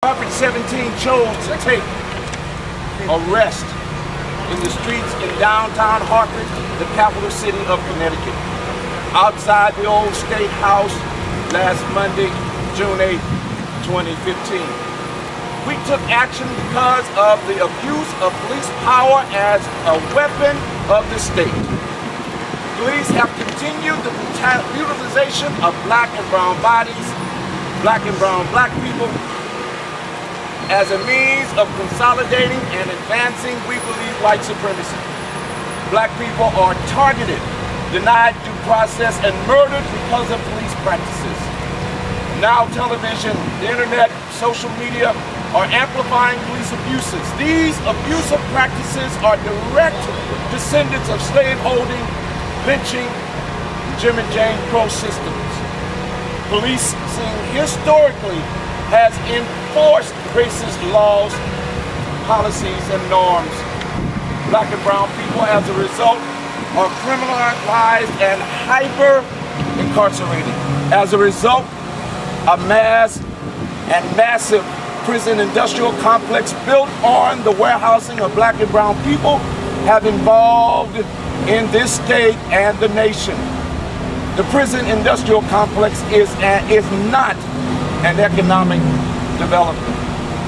Confrence 17 chose to take arrest in the streets in downtown Hartford, the capital city of Connecticut, outside the old State House last Monday, June 8, 2015. We took action because of the abuse of police power as a weapon of the state. Police have continued the utilization of black and brown bodies, black and brown black people, as a means of consolidating and advancing, we believe, white supremacy. Black people are targeted, denied due process, and murdered because of police practices. Now television, the internet, social media are amplifying police abuses. These abusive practices are direct descendants of slaveholding, lynching, Jim and Jane Crow systems. Policing historically has enforced racist laws, policies, and norms. Black and brown people, as a result, are criminalized and hyper-incarcerated. As a result, a massive prison industrial complex built on the warehousing of black and brown people have involved in this state and the nation. The prison industrial complex is not an economic development.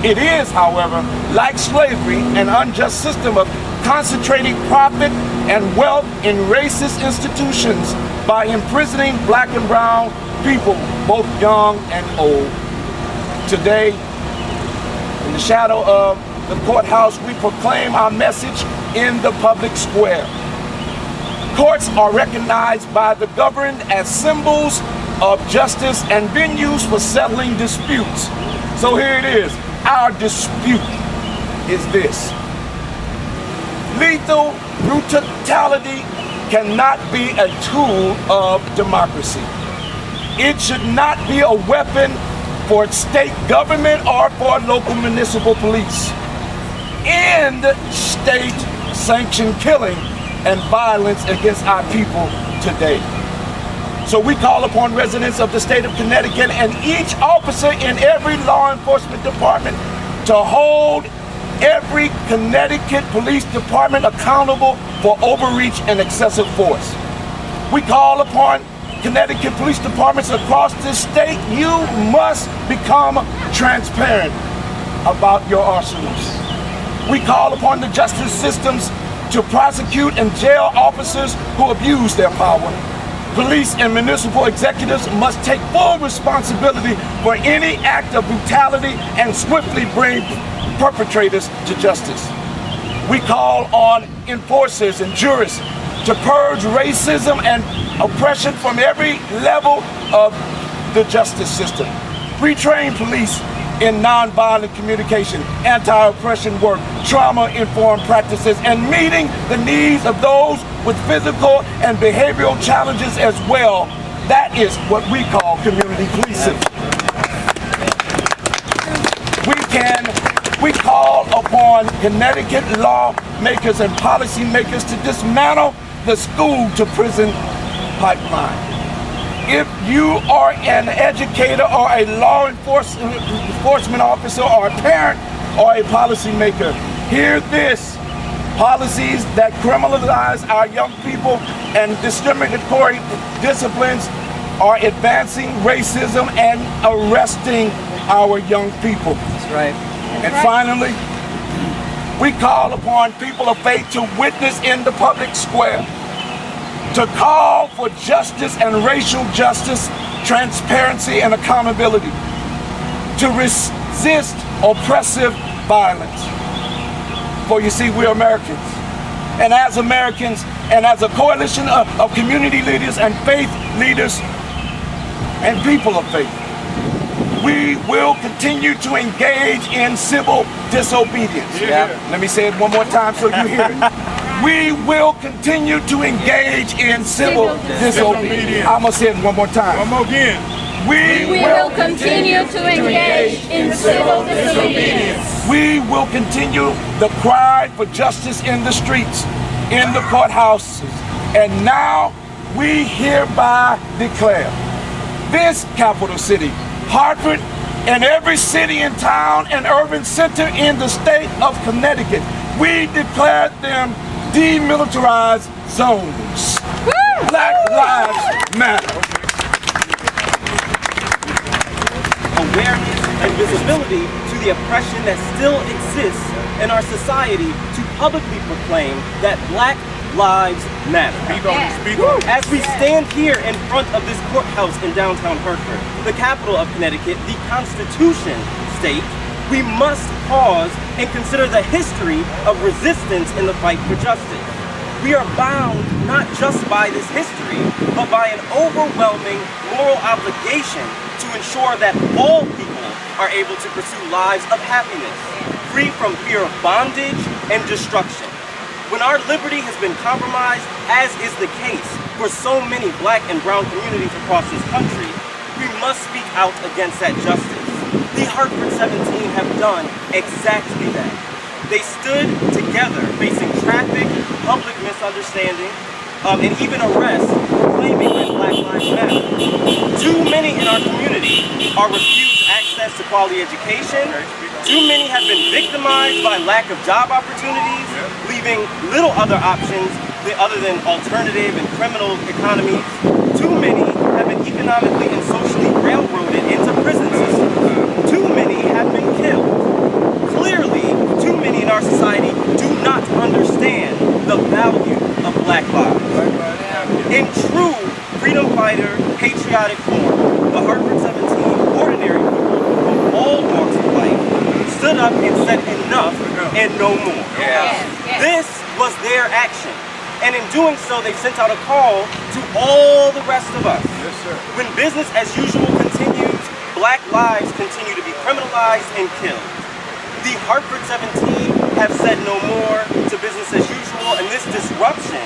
It is, however, like slavery, an unjust system of concentrating profit and wealth in racist institutions by imprisoning black and brown people, both young and old. Today, in the shadow of the courthouse, we proclaim our message in the public square. Courts are recognized by the governed as symbols of justice and venues for settling disputes. So here it is. Our dispute is this. Lethal brutality cannot be a tool of democracy. It should not be a weapon for state government or for local municipal police. End state-sanctioned killing and violence against our people today. So we call upon residents of the state of Connecticut and each officer in every law enforcement department to hold every Connecticut police department accountable for overreach and excessive force. We call upon Connecticut police departments across this state, you must become transparent about your arsenals. We call upon the justice systems to prosecute and jail officers who abuse their power. Police and municipal executives must take full responsibility for any act of brutality and swiftly bring perpetrators to justice. We call on enforcers and jurists to purge racism and oppression from every level of the justice system. Retrain police in nonviolent communication, anti-oppression work, trauma-informed practices, and meeting the needs of those with physical and behavioral challenges as well. That is what we call community policing. We call upon Connecticut lawmakers and policymakers to dismantle the school-to-prison pipeline. If you are an educator or a law enforcement officer or a parent or a policymaker, hear this. Policies that criminalize our young people and discriminatory disciplines are advancing racism and arresting our young people. That's right. And finally, we call upon people of faith to witness in the public square, to call for justice and racial justice, transparency and accountability, to resist oppressive violence. For you see, we're Americans. And as Americans, and as a coalition of community leaders and faith leaders and people of faith, we will continue to engage in civil disobedience. Yeah. Let me say it one more time so you hear it. We will continue to engage in civil disobedience. I'm going to say it one more time. One more again. We will continue to engage in civil disobedience. We will continue the cry for justice in the streets, in the courthouses. And now we hereby declare this capital city, Hartford, in every city and town and urban center in the state of Connecticut. We declared them demilitarized zones. Black Lives Matter. Awareness and visibility to the oppression that still exists in our society, to publicly proclaim that Black Lives Matter. As we stand here in front of this courthouse in downtown Hartford, the capital of Connecticut, the Constitution state, we must pause and consider the history of resistance in the fight for justice. We are bound not just by this history, but by an overwhelming moral obligation to ensure that all people are able to pursue lives of happiness, free from fear of bondage and destruction. When our liberty has been compromised, as is the case for so many Black and brown communities across this country, we must speak out against that justice. The Hartford 17 have done exactly that. They stood together facing traffic, public misunderstanding, and even arrests claiming that Black Lives Matter. Too many in our community are refused access to quality education. Too many have been victimized by lack of job opportunities, leaving little other options other than alternative and criminal economies. Too many have been economically and socially railroaded into prison systems. Too many have been killed. Clearly, too many in our society do not understand the value of Black lives. In true freedom fighter, patriotic form, the Hartford 17 ordinary people from all walks of life stood up and said enough and no more. This was their action. And in doing so, they sent out a call to all the rest of us. When business as usual continues, Black lives continue to be criminalized and killed. The Hartford 17 have said no more to business as usual, and this disruption,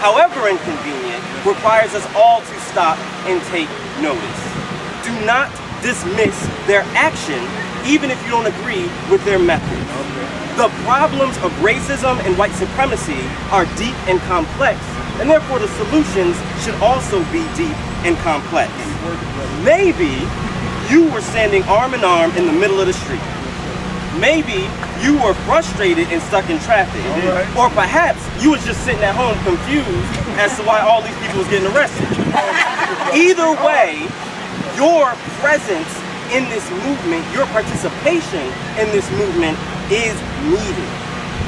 however inconvenient, requires us all to stop and take notice. Do not dismiss their action, even if you don't agree with their methods. The problems of racism and white supremacy are deep and complex, and therefore the solutions should also be deep and complex. Maybe you were standing arm in arm in the middle of the street. Maybe you were frustrated and stuck in traffic. Or perhaps you was just sitting at home confused as to why all these people was getting arrested. Either way, your presence in this movement, your participation in this movement is needed.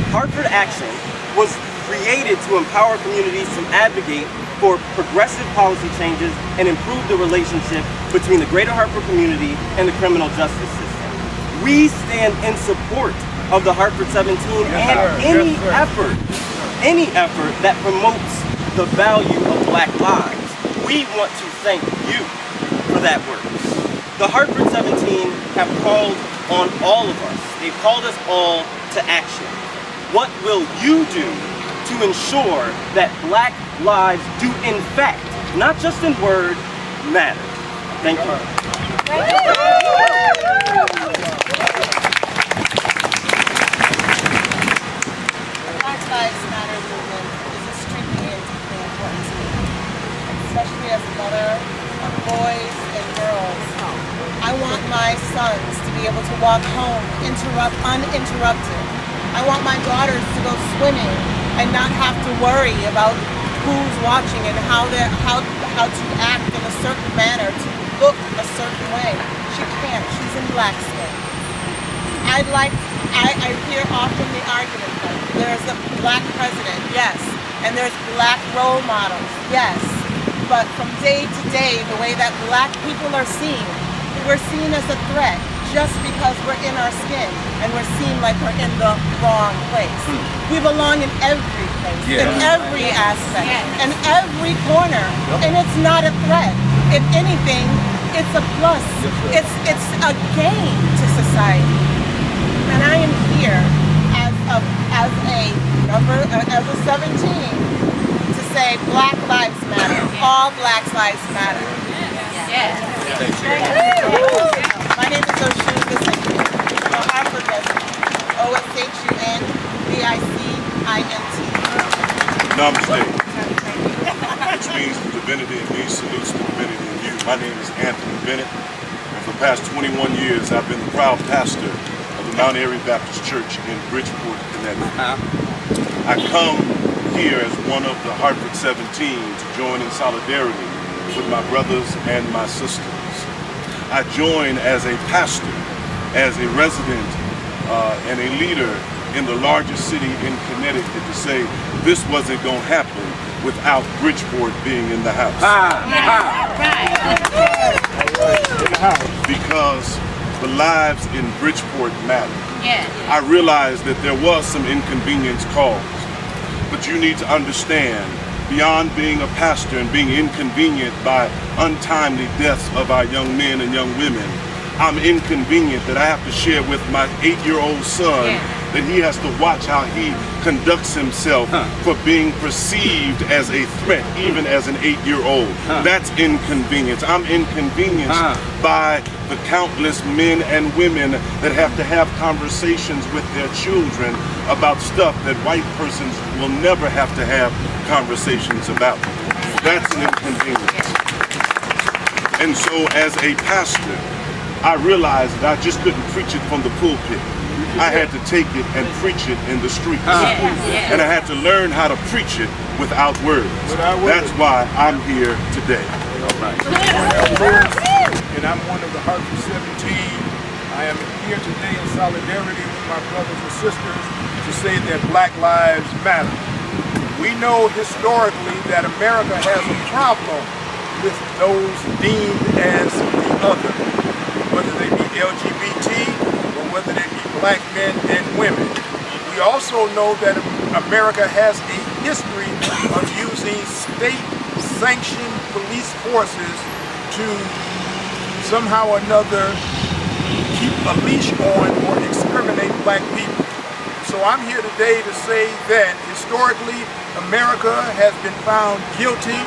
Hartford Action was created to empower communities to advocate for progressive policy changes and improve the relationship between the greater Hartford community and the criminal justice system. We stand in support of the Hartford 17 and any effort that promotes the value of Black lives. We want to thank you for that work. The Hartford 17 have called on all of us. They've called us all to action. What will you do to ensure that Black lives do in fact, not just in word, matter? Thank you. Black Lives Matter movement is extremely important to me, especially as a mother of boys and girls. I want my sons to be able to walk home uninterrupted. I want my daughters to go swimming and not have to worry about who's watching and how to act in a certain manner, to look a certain way. She can't. She's in black skin. I hear often the argument that there's a Black president, yes, and there's Black role models, yes, but from day to day, the way that Black people are seen, we're seen as a threat just because we're in our skin and we're seen like we're in the wrong place. We belong in every place, in every aspect, in every corner, and it's not a threat. If anything, it's a plus. It's a gain to society. And I am here as a 17 to say Black Lives Matter. All Black lives matter. My name is Oshun Hartford resident. OSHUNVICINT. Namaste, which means the divinity in me salutes the divinity in you. My name is Anthony Bennett, and for the past 21 years, I've been the proud pastor of the Mount Airy Baptist Church in Bridgeport, Connecticut. I come here as one of the Hartford 17 to join in solidarity with my brothers and my sisters. I join as a pastor, as a resident and a leader in the largest city in Connecticut to say this wasn't going to happen without Bridgeport being in the house. Because the lives in Bridgeport matter. I realized that there was some inconvenience caused, but you need to understand, beyond being a pastor and being inconvenienced by untimely deaths of our young men and young women, I'm inconvenient that I have to share with my 8-year-old son that he has to watch how he conducts himself for being perceived as a threat, even as an 8-year-old. That's inconvenience. I'm inconvenienced by the countless men and women that have to have conversations with their children about stuff that white persons will never have to have conversations about. That's an inconvenience. And so as a pastor, I realized that I just couldn't preach it from the pulpit. I had to take it and preach it in the streets. And I had to learn how to preach it without words. That's why I'm here today. And I'm one of the Hartford 17. I am here today in solidarity with my brothers and sisters to say that Black Lives Matter. We know historically that America has a problem with those deemed as the other, whether they be LGBT or whether they be black men and women. We also know that America has a history of using state-sanctioned police forces to somehow or another keep a leash on or exterminate black people. So I'm here today to say that historically America has been found guilty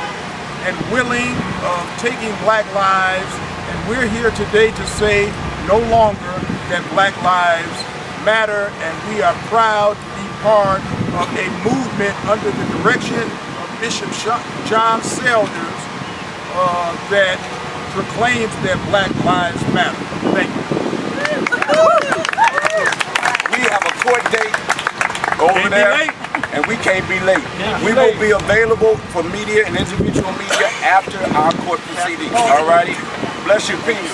and willing of taking black lives, and we're here today to say no longer that Black Lives Matter, and we are proud to be part of a movement under the direction of Bishop John Selders that proclaims that Black Lives Matter. Thank you. We have a court date over there, and we can't be late. We will be available for media and individual media after our court proceedings. All righty? Bless you, peace.